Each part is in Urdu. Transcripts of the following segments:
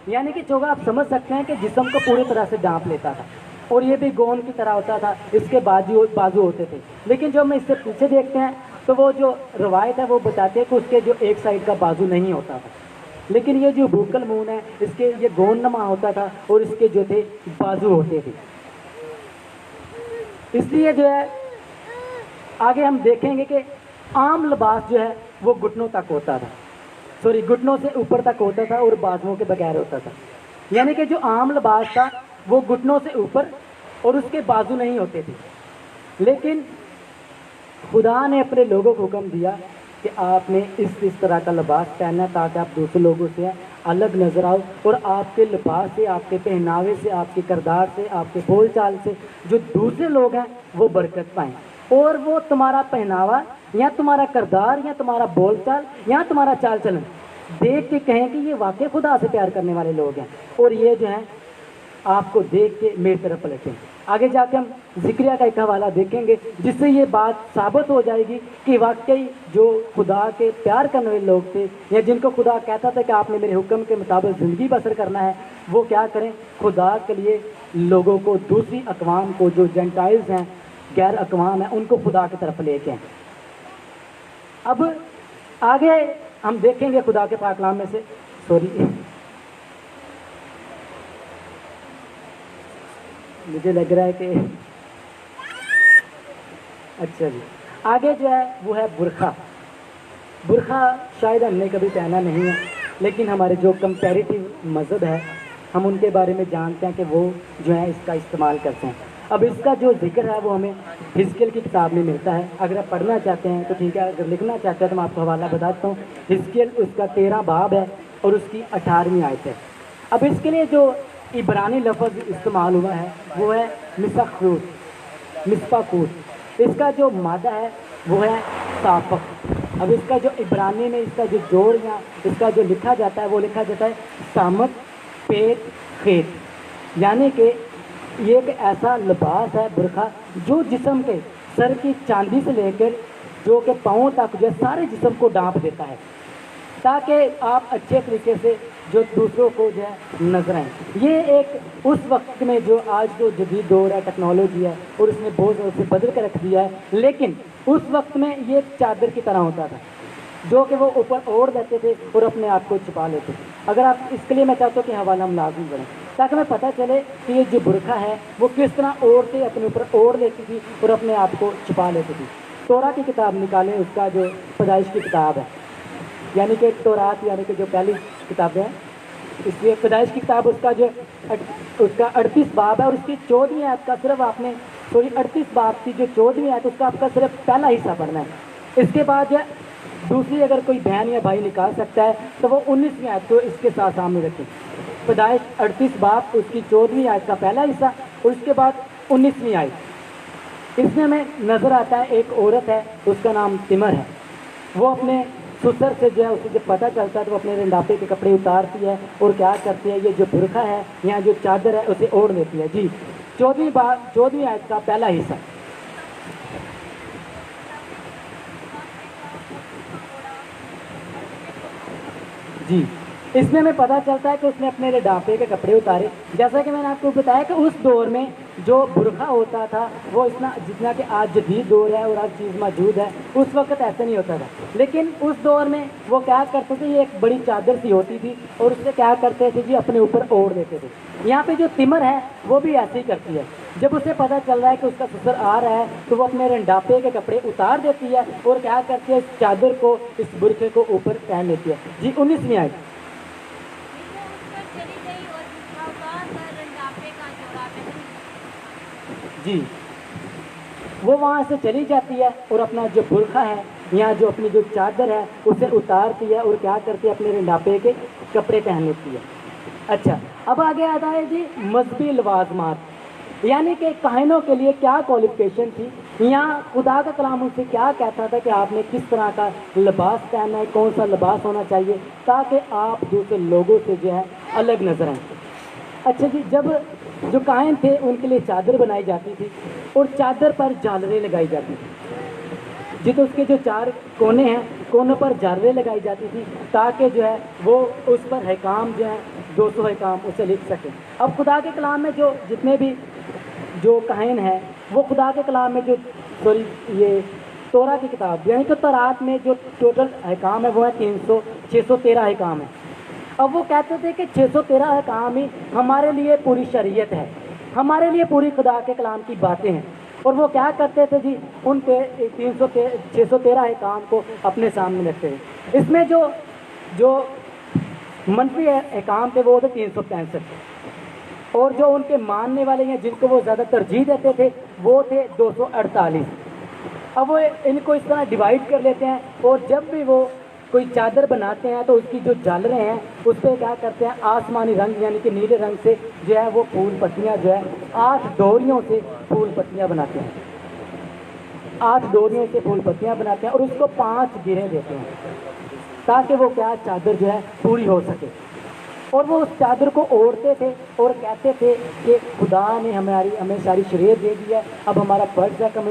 یعنی کہ چوغا آپ سمجھ سکتے ہیں کہ جسم کو پوری طرح سے ڈانپ لیتا تھا، اور یہ بھی گون کی طرح ہوتا تھا، اس کے بازو ہوتے تھے. لیکن جو ہم اس سے پیچھے دیکھتے ہیں تو وہ جو روایت ہے وہ بتاتے ہیں کہ اس کے جو ایک سائڈ کا بازو نہیں ہوتا تھا، لیکن یہ جو بوکل مون ہے اس کے یہ گون نما ہوتا تھا اور اس کے جو تھے بازو ہوتے تھے. اس لیے جو ہے آگے ہم دیکھیں گے کہ عام لباس جو ہے وہ گھٹنوں تک ہوتا تھا، گھٹنوں سے اوپر تک ہوتا تھا اور بازوؤں کے بغیر ہوتا تھا. یعنی کہ جو عام لباس تھا وہ گھٹنوں سے اوپر اور اس کے بازو نہیں ہوتے تھے. لیکن خدا نے اپنے لوگوں کو حکم دیا کہ آپ نے اس طرح کا لباس پہننا تاکہ آپ دوسرے لوگوں سے الگ نظر آؤ، اور آپ کے لباس سے، آپ کے پہناوے سے، آپ کے کردار سے، آپ کے بول چال سے جو دوسرے لوگ ہیں وہ برکت پائیں، اور وہ تمہارا پہناوا یا تمہارا کردار یا تمہارا بول چال یا تمہارا چال چلن دیکھ کے کہیں کہ یہ واقعی خدا سے پیار کرنے والے لوگ ہیں، اور یہ جو ہیں آپ کو دیکھ کے میری طرف پلٹیں. آگے جا کے ہم ذکریہ کا ایک حوالہ دیکھیں گے جس سے یہ بات ثابت ہو جائے گی کہ واقعی جو خدا کے پیار کرنے والے لوگ تھے، یا جن کو خدا کہتا تھا کہ آپ نے میرے حکم کے مطابق زندگی بسر کرنا ہے، وہ کیا کریں، خدا کے لیے لوگوں کو، دوسری اقوام کو، جو جنٹائلز ہیں، غیر اقوام ہیں، ان کو خدا کی طرف لے کے ہیں. اب آگے ہم دیکھیں گے خدا کے پاک کلام میں سے مجھے لگ رہا ہے کہ اچھا جی، آگے جو ہے وہ ہے برقع. برقع شاید ہم نے کبھی پہنا نہیں ہے، لیکن ہمارے جو کمپیریٹیو مذہب ہے ہم ان کے بارے میں جانتے ہیں کہ وہ جو ہے اس کا استعمال کرتے ہیں. اب اس کا جو ذکر ہے وہ ہمیں حزقیل کی کتاب میں ملتا ہے. اگر آپ پڑھنا چاہتے ہیں تو ٹھیک ہے، اگر لکھنا چاہتے ہیں تو میں آپ کو حوالہ بتاتا ہوں. حزقیل اس کا 13 باب ہے اور اس کی 18ویں آیت ہے. اب اس کے لیے جو عبرانی لفظ استعمال ہوا ہے وہ ہے مسپاخوس. اس کا جو مادہ ہے وہ ہے صافق. اب اس کا جو عبرانی میں اس کا جو جوڑ یا اس کا جو لکھا جاتا ہے وہ لکھا جاتا ہے سامت پیٹ خیت. یعنی کہ یہ ایک ایسا لباس ہے برقع جو جسم کے سر کی چاندی سے لے کر جو کہ پاؤں تک جو سارے جسم کو ڈانپ دیتا ہے، تاکہ آپ اچھے طریقے سے جو دوسروں کو جو ہے نظر آئیں. یہ ایک اس وقت میں جو آج جو جدید دور ہے، ٹیکنالوجی ہے، اور اس نے بہت زیادہ سے بدل کے رکھ دیا ہے، لیکن اس وقت میں یہ ایک چادر کی طرح ہوتا تھا جو کہ وہ اوپر اوڑھ لیتے تھے اور اپنے آپ کو چھپا لیتے تھے. اگر آپ اس کے لیے میں چاہتا ہوں کہ حوالہ ہم لازم کریں تاکہ ہمیں پتہ چلے کہ یہ جو برقع ہے وہ کس طرح عورتیں اپنے اوپر اوڑھ لیتی تھی اور اپنے آپ کو چھپا لیتی تھی. تورات کی کتاب نکالیں، اس کا جو پیدائش کی کتاب ہے، یعنی کہ تورات یعنی کہ جو پہلی کتابیں ہیں، اس لیے پیدائش کی کتاب اس کا 38 باب ہے، اور اس کی 14ویں آیت کا صرف آپ نے 38 باب کی جو 14ویں آیت اس کا آپ کا صرف پہلا حصہ پڑھنا ہے. اس کے بعد جو ہے دوسری اگر کوئی بہن یا بھائی نکال سکتا ہے تو وہ 19ویں آیت کو اس کے ساتھ سامنے رکھیں. پیدائش 38 باب اس کی 14ویں آیت کا پہلا حصہ اور اس کے بعد 19ویں آیت. اس میں ہمیں نظر آتا ہے ایک عورت ہے، اس کا نام تمر ہے. وہ اپنے سسر سے جو ہے اسے جب پتہ چلتا ہے تو وہ اپنے رنڈاپے کے کپڑے اتارتی ہے اور کیا کرتی ہے، یہ جو برقع ہے یا جو چادر ہے اسے اوڑھ لیتی ہے. جی 14ویں آیت کا پہلا حصہ. جی اس میں ہمیں پتہ چلتا ہے کہ اس نے اپنے رنڈاپے کے کپڑے اتارے. جیسا کہ میں نے آپ کو بتایا کہ اس دور میں جو برقع ہوتا تھا وہ جتنا کہ آج جدید دور ہے اور آج چیز موجود ہے، اس وقت ایسا نہیں ہوتا تھا. لیکن اس دور میں وہ کیا کرتے تھے، یہ ایک بڑی چادر سی ہوتی تھی اور اس سے کیا کرتے تھے جی اپنے اوپر اوڑھ دیتے تھے. یہاں پہ جو تمر ہے وہ بھی ایسے ہی کرتی ہے. جب اسے پتہ چل رہا ہے کہ اس کا سسر آ رہا ہے تو وہ اپنے رنڈاپے کے کپڑے اتار دیتی ہے اور کیا کرتی ہے، اس چادر کو، اس برقعے کو اوپر پہن لیتی ہے. جی 19ویں آیت. جی وہ وہاں سے چلی جاتی ہے اور اپنا جو برقع ہے یا جو اپنی جو چادر ہے اسے اتارتی ہے اور کیا کرتی ہے، اپنے رنڈاپے کے کپڑے پہن لیتی ہے. اچھا اب آگے آتا ہے جی مذہبی لوازمات، یعنی کہ کاہنوں کے لیے کیا کوالیفیکیشن تھی، یا خدا کا کلام ان سے کیا کہتا تھا کہ آپ نے کس طرح کا لباس پہننا ہے، کون سا لباس ہونا چاہیے تاکہ آپ دوسرے لوگوں سے جو ہے الگ نظر آئیں. اچھا جی، جب جو کاہن تھے ان کے لیے چادر بنائی جاتی تھی اور چادر پر جھالریں لگائی جاتی تھی. جی تو اس کے جو 4 کونے ہیں، کونوں پر جھالریں لگائی جاتی تھی تاکہ جو ہے وہ اس پر حکام جو ہے 200 احکام اسے لکھ سکیں۔ اب خدا کے کلام میں جو جتنے بھی جو کاہن ہیں وہ خدا کے کلام میں جو یہ تورا کی کتاب یعنی کہ تورات میں جو ٹوٹل احکام ہے وہ ہے 613 احکام ہے۔ اب وہ کہتے تھے کہ 613 احکام ہی ہمارے لیے پوری شریعت ہے، ہمارے لیے پوری خدا کے کلام کی باتیں ہیں۔ اور وہ کیا کرتے تھے جی، ان پہ 613 احکام کو اپنے سامنے رکھتے تھے۔ اس میں جو منفی احکام تھے وہ تھے 365، اور جو ان کے ماننے والے ہیں جن کو وہ زیادہ ترجیح دیتے تھے وہ تھے 248۔ اب وہ ان کو اس طرح ڈیوائڈ کر لیتے ہیں، اور جب بھی وہ کوئی چادر بناتے ہیں تو اس کی جو جالریں ہیں اس پہ کیا کرتے ہیں، آسمانی رنگ یعنی کہ نیلے رنگ سے جو ہے وہ پھول پتیاں جو ہے 8 ڈوریوں سے پھول پتیاں بناتے ہیں، 8 ڈوریوں سے پھول پتیاں بناتے ہیں، اور اس کو 5 گریں دیتے ہیں تاکہ وہ کیا چادر جو ہے پوری ہو سکے۔ اور وہ اس چادر کو اوڑھتے تھے اور کہتے تھے کہ خدا نے ہمیں ساری شریعت دے دی ہے، اب ہمارا فرض ہے کہ ہم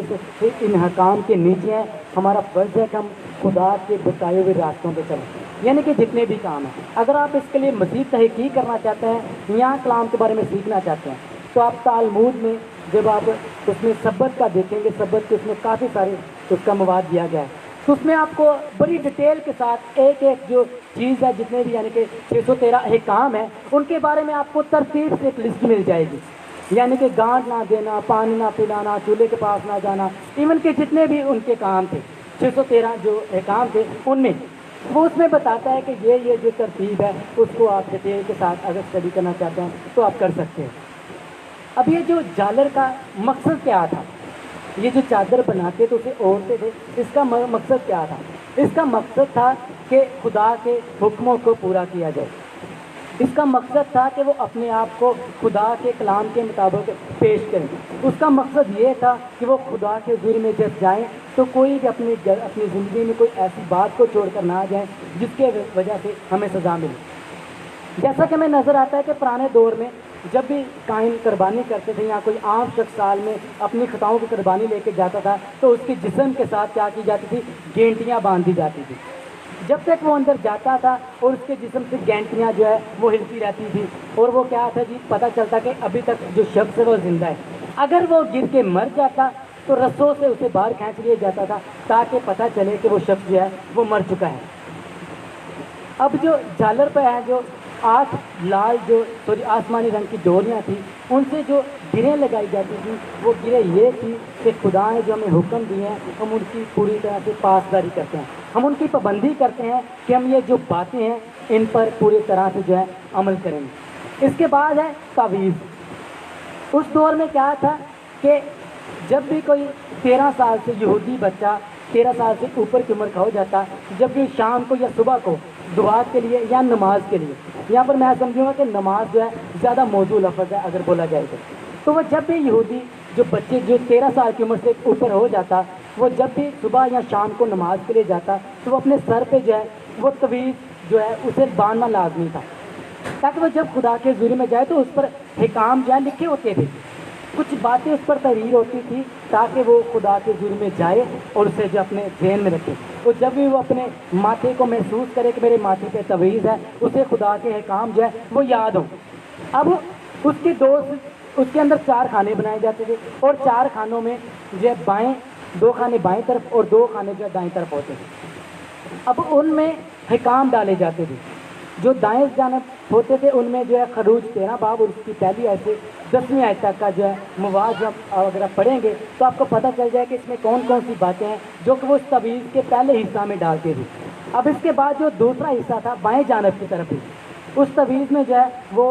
ان حکام کے نیچے ہیں، ہمارا فرض ہے کہ ہم خدا کے بتائے ہوئے راستوں پہ چلیں، یعنی کہ جتنے بھی کام ہیں۔ اگر آپ اس کے لیے مزید تحقیق کرنا چاہتے ہیں، یہاں کلام کے بارے میں سیکھنا چاہتے ہیں، تو آپ تالمود میں جب آپ اس میں سبت کا دیکھیں گے، سبت کے اس میں کافی سارے اس کا مواد دیا گیا ہے، تو اس میں آپ کو بڑی ڈیٹیل کے ساتھ ایک ایک جو چیز ہے جتنے بھی یعنی کہ 613 احکام ہیں ان کے بارے میں آپ کو ترتیب سے ایک لسٹ مل جائے گی، یعنی کہ گانٹ نہ دینا، پانی نہ پلانا، چولہے کے پاس نہ جانا، ایون کہ جتنے بھی ان کے کام تھے 613 جو احکام تھے ان میں وہ اس میں بتاتا ہے کہ یہ جو ترتیب ہے اس کو آپ ڈیٹیل کے ساتھ اگر اسٹڈی کرنا چاہتے ہیں تو آپ کر سکتے ہیں۔ اب یہ جو جالر کا مقصد کیا تھا، یہ جو چادر بناتے تھے اسے اوڑھتے تھے، اس کا مقصد کیا تھا؟ اس کا مقصد تھا کہ خدا کے حکموں کو پورا کیا جائے، اس کا مقصد تھا کہ وہ اپنے آپ کو خدا کے کلام کے مطابق پیش کریں، اس کا مقصد یہ تھا کہ وہ خدا کے حضور میں جب جائیں تو کوئی بھی اپنی زندگی میں کوئی ایسی بات کو چھوڑ کر نہ جائیں جس کے وجہ سے ہمیں سزا ملے۔ جیسا کہ ہمیں نظر آتا ہے کہ پرانے دور میں جب بھی کاہن قربانی کرتے تھے یا کوئی عام شخص سال میں اپنی خطاؤں کی قربانی لے کے جاتا تھا تو اس کے جسم کے ساتھ کیا کی جاتی تھی، گینٹیاں باندھی جاتی تھی۔ جب تک وہ اندر جاتا تھا اور اس کے جسم سے گینٹیاں جو ہے وہ ہلتی رہتی تھی، اور وہ کیا تھا جی، پتہ چلتا کہ ابھی تک جو شخص ہے وہ زندہ ہے۔ اگر وہ گر کے مر جاتا تو رسوں سے اسے باہر کھینچ لیا جاتا تھا تاکہ پتہ چلے کہ وہ شخص جو ہے وہ مر چکا ہے۔ اب جو جالر پہ ہے جو 8 لال جو آسمانی رنگ کی ڈوریاں تھیں ان سے جو گریں لگائی جاتی تھیں وہ گریں یہ تھی کہ خدا نے جو ہمیں حکم دیے ہیں ہم ان کی پوری طرح سے پاسداری کرتے ہیں، ہم ان کی پابندی کرتے ہیں کہ ہم یہ جو باتیں ہیں ان پر پوری طرح سے جو ہے عمل کریں گے۔ اس کے بعد ہے تعویذ۔ اس دور میں کیا تھا کہ جب بھی کوئی 13 سال سے یہودی بچہ 13 سال سے اوپر کی عمر کا ہو جاتا، جب بھی شام کو یا صبح کو دعا کے لیے یا نماز کے لیے، یہاں پر میں سمجھوں گا کہ نماز جو ہے زیادہ موضوع لفظ ہے اگر بولا جائے تو وہ جب بھی یہودی جو بچے جو 13 سال کی عمر سے اوپر ہو جاتا وہ جب بھی صبح یا شام کو نماز کے لیے جاتا تو وہ اپنے سر پہ جو ہے وہ تعویذ جو ہے اسے باندھنا لازمی تھا، تاکہ وہ جب خدا کے حضور میں جائے تو اس پر حکام جو ہے لکھے ہوتے تھے، کچھ باتیں اس پر تحریر ہوتی تھی تاکہ وہ خدا کے حضور میں جائے اور اسے جو اپنے ذہن میں رکھے، اور جب بھی وہ اپنے ماتھے کو محسوس کرے کہ میرے ماتھے پہ تعویذ ہے اسے خدا کے حکام جو ہے وہ یاد ہوں۔ اب اس کے اندر 4 خانے بنائے جاتے تھے، اور 4 خانوں میں جو ہے 2 خانے بائیں طرف اور 2 خانے جو ہے دائیں طرف ہوتے تھے۔ اب ان میں حکام ڈالے جاتے تھے، جو دائیں جانب ہوتے تھے ان میں جو ہے خروج 13 باب اور اس کی پہلی آیت سے 10ویں آیت تک کا جو ہے مواد جب اگر آپ پڑھیں گے تو آپ کو پتہ چل جائے کہ اس میں کون کون سی باتیں ہیں جو کہ وہ اس تعویذ کے پہلے حصہ میں ڈالتے تھے۔ اب اس کے بعد جو دوسرا حصہ تھا بائیں جانب کی طرف ہی، اس تعویذ میں جو ہے وہ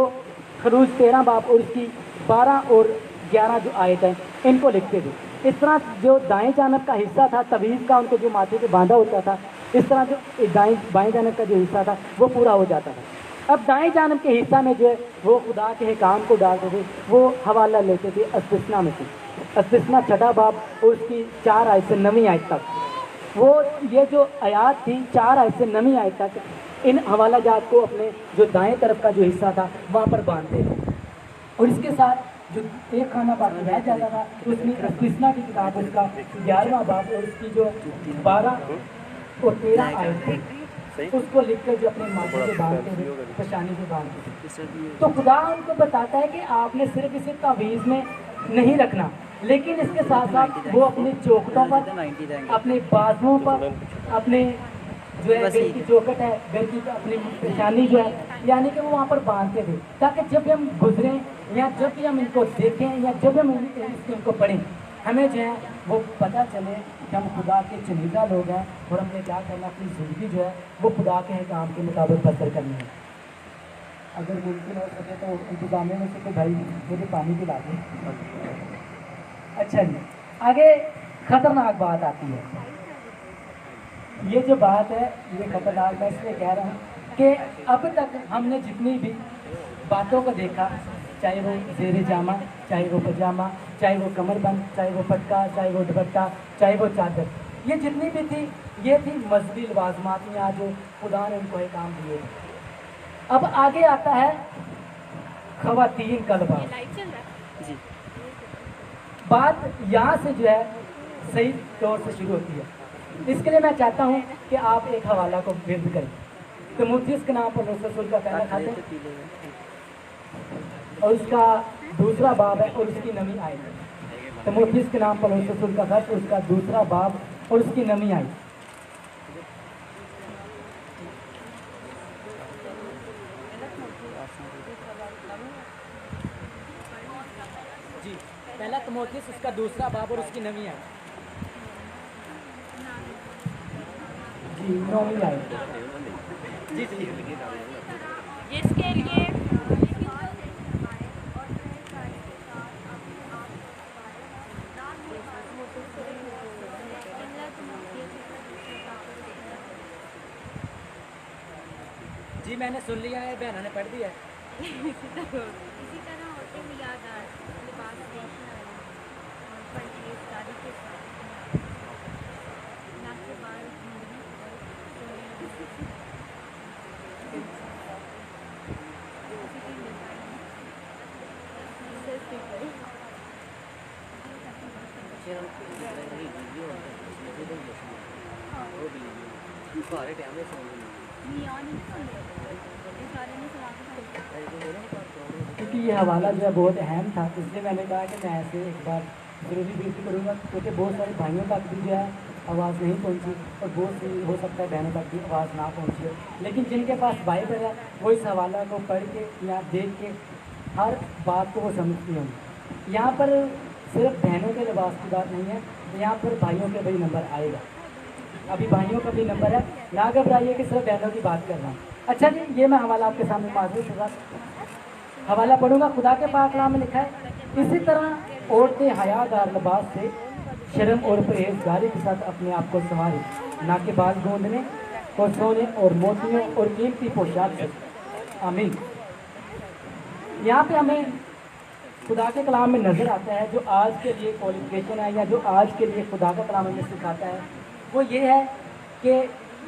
خروج 13 باب اور اس کی 12 اور 11 جو آیت ہیں ان کو لکھتے تھے۔ اس طرح جو دائیں جانب کا حصہ تھا تعویذ کا ان کو جو ماتھے پہ باندھا ہوتا تھا، اس طرح جو بائیں جانب کا جو حصہ تھا وہ پورا ہو جاتا تھا۔ اب دائیں جانب کے حصہ میں جو ہے وہ خدا کے حکام کو ڈالتے تھے، وہ حوالہ لیتے تھے استثنا میں سے، استثنا 6 باب اور اس کی 4 آیت سے 9ویں آیت تک، وہ یہ جو آیات تھی 4 آیت سے 9ویں آیت تک ان حوالہ جات کو اپنے جو دائیں طرف کا جو حصہ تھا وہاں پر باندھتے تھے، اور اس کے ساتھ جو ایک خانہ باقی رہ جاتا تھا اس میں استثنا کی کتاب اس کا 11واں باب اور اس کی جو 12 اور 13 آیت تھی اس کو لکھ کر جو اپنے ماتھے پہ باندھتے تھے، پیشانی پہ باندھتے تھے. تو خدا ان کو بتاتا ہے کہ آپ نے صرف اسے تعویذ میں نہیں رکھنا، لیکن اس کے ساتھ ساتھ وہ اپنی چوکھٹوں پر، اپنے بازوؤں پر، اپنے جو ہے گل کی چوکٹ ہے، گل کی اپنی پیشانی جو ہے، یعنی کہ وہ وہاں پر باندھتے تھے، تاکہ جب بھی ہم گزریں یا جب بھی ہم ان کو دیکھیں یا جب بھی ہم ان کو پڑھیں، ہمیں جو ہے وہ پتہ چلے کہ ہم خدا کے چنیدہ لوگ ہیں اور ہم نے کیا کرنا، اپنی زندگی جو ہے وہ خدا کے احکام کے مطابق بسر کرنی ہے. اگر ممکن ہو سکے تو انتظامیہ میں سے کہ بھائی مجھے پانی پلا دیں. اچھا جی، آگے خطرناک بات آتی ہے. یہ جو بات ہے یہ خطرناک، میں اس لیے کہہ رہا ہوں کہ اب تک ہم نے جتنی بھی باتوں کو دیکھا، چاہے وہ زیر جامہ، چاہے وہ پاجامہ، چاہے وہ کمر بند، چاہے وہ پٹکا، چاہے وہ دوپٹہ، چاہے وہ چادر، یہ جتنی بھی تھی یہ تھی مذہبی لوازمات یا جو خدا نے ان کو احکام دیے. اب آگے آتا ہے خواتین کا لباس. بات یہاں سے جو ہے صحیح طور سے شروع ہوتی ہے. اس کے لیے میں چاہتا ہوں کہ آپ ایک حوالہ کو ورد کریں. تیموتھیوس کے نام پر رسول کا پہلا خط ہے اور اس کا دوسرا باب ہے اور اس کی نویں آیت ہے. تیموتھیوس کے نام پر رسول کا خط، اس کا دوسرا باب اور اس کی نویں آیت. جی، پہلا تیموتھیوس، اس کا دوسرا باب اور اس کی نویں آیت. جی، نویں آیت. جی جی، جس کے لیے جی میں نے سن لیا ہے، بہنوں نے پڑھ دیا ہے. اسی طرح ہوتے ہیں یادگار لباس دیکھنا اور پرہیزگاری کے ساتھ نہ کے بال گھومنے کیونکہ یہ حوالہ جو ہے بہت اہم تھا، اس لیے میں نے کہا کہ میں ایسے ایک بار ضروری بیتی کروں گا، کیونکہ بہت سارے بھائیوں تک بھی جو ہے آواز نہیں پہنچی اور بہت سی ہو سکتا ہے بہنوں تک بھی آواز نہ پہنچی ہو. لیکن جن کے پاس بائبل ہے وہ اس حوالہ کو پڑھ کے یا دیکھ کے ہر بات کو وہ سمجھتی ہوں. یہاں پر صرف بہنوں کے لباس کی بات نہیں ہے، یہاں پر بھائیوں کے بھی نمبر آئے گا. ابھی بھائیوں کا بھی نمبر ہے، نہ گھبرائیے کہ صرف بہنوں کی بات کر رہا ہوں. اچھا جی، یہ میں حوالہ آپ کے سامنے معذرت ہوگا، حوالہ پڑھوں گا. خدا کے پاک کلام میں لکھا ہے، اسی طرح عورتیں حیا دار لباس سے شرم اور پرہیزگاری کے ساتھ اپنے آپ کو سنوارے، نہ کہ بال گوندنے اور سونے اور موتیوں اور قیمتی پوشاک سے. آمین. یہاں پہ ہمیں خدا کے کلام میں نظر آتا ہے جو آج کے لیے کوالیفیکیشن ہے یا جو آج کے لیے خدا کا کلام ہمیں سکھاتا ہے، وہ یہ ہے کہ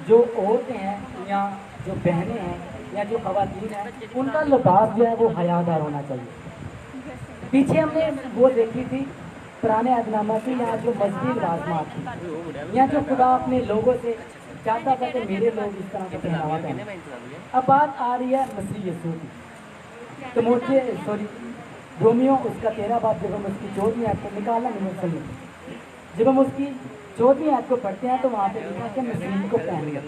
جو عورتیں ہیں یا جو بہنیں ہیں یا جو خواتین ہیں، ان کا لباس جو ہے وہ حیا دار ہونا چاہیے. پیچھے ہم نے وہ دیکھی تھی پرانے عہد نامہ کی، یا جو مذہبی لوازمات تھی یا جو خدا اپنے لوگوں سے چاہتا تھا کہ میرے لوگ اس طرح کا پہناوا پہنیں. اب بات آ رہی ہے مسیح یسوع کی. تو مجھے رومیو اس کا 13 باب، جب ہم اس کی 14ویں آیت کو نکالنا نہیں، جب ہم اس کی 14ویں آیت کو پڑھتے ہیں تو وہاں پہ لکھا کہ مسیح کو پہن لیں.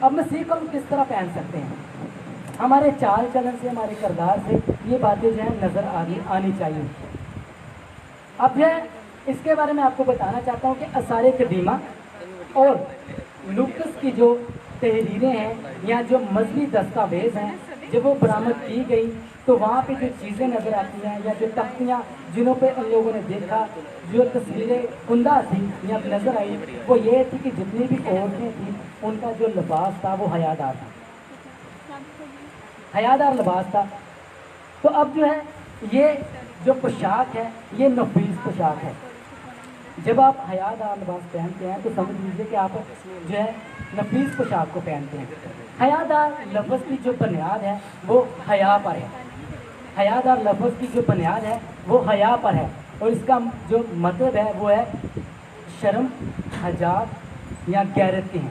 اب مسیح کو ہم کس طرح پہن سکتے ہیں؟ ہمارے چال چلن سے، ہمارے کردار سے یہ باتیں جو ہیں نظر آنی چاہیے. اب جو ہے اس کے بارے میں آپ کو بتانا چاہتا ہوں کہ آثار قدیمہ اور لوکس کی جو تحریریں ہیں یا جو مذہبی دستاویز ہیں، جب وہ برآمد کی گئی تو وہاں پہ جو چیزیں نظر آتی ہیں یا جو تختیاں جنہوں پہ ان لوگوں نے دیکھا، جو تصویریں عمدہ تھیں یا نظر آئی، وہ یہ تھی کہ جتنی بھی عورتیں تھیں ان کا جو لباس تھا وہ حیادار تھا، حیادار لباس تھا. تو اب جو ہے یہ جو پوشاک ہے یہ نفیس پوشاک ہے. جب آپ حیادار لباس پہنتے ہیں تو سمجھ لیجیے کہ آپ جو ہے نفیس پوشاک کو پہنتے ہیں. حیادار لفظ کی جو بنیاد ہے وہ حیا پر ہے. حیادار لفظ کی جو بنیاد ہے وہ حیا پر ہے، اور اس کا جو مطلب ہے وہ ہے شرم، حجاب یا غیرت کے ہیں.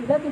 ਇਹਦਾ ਕੀ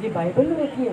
ਜੇ ਬਾਈਬਲ ਨੂੰ ਵੇਖੀਏ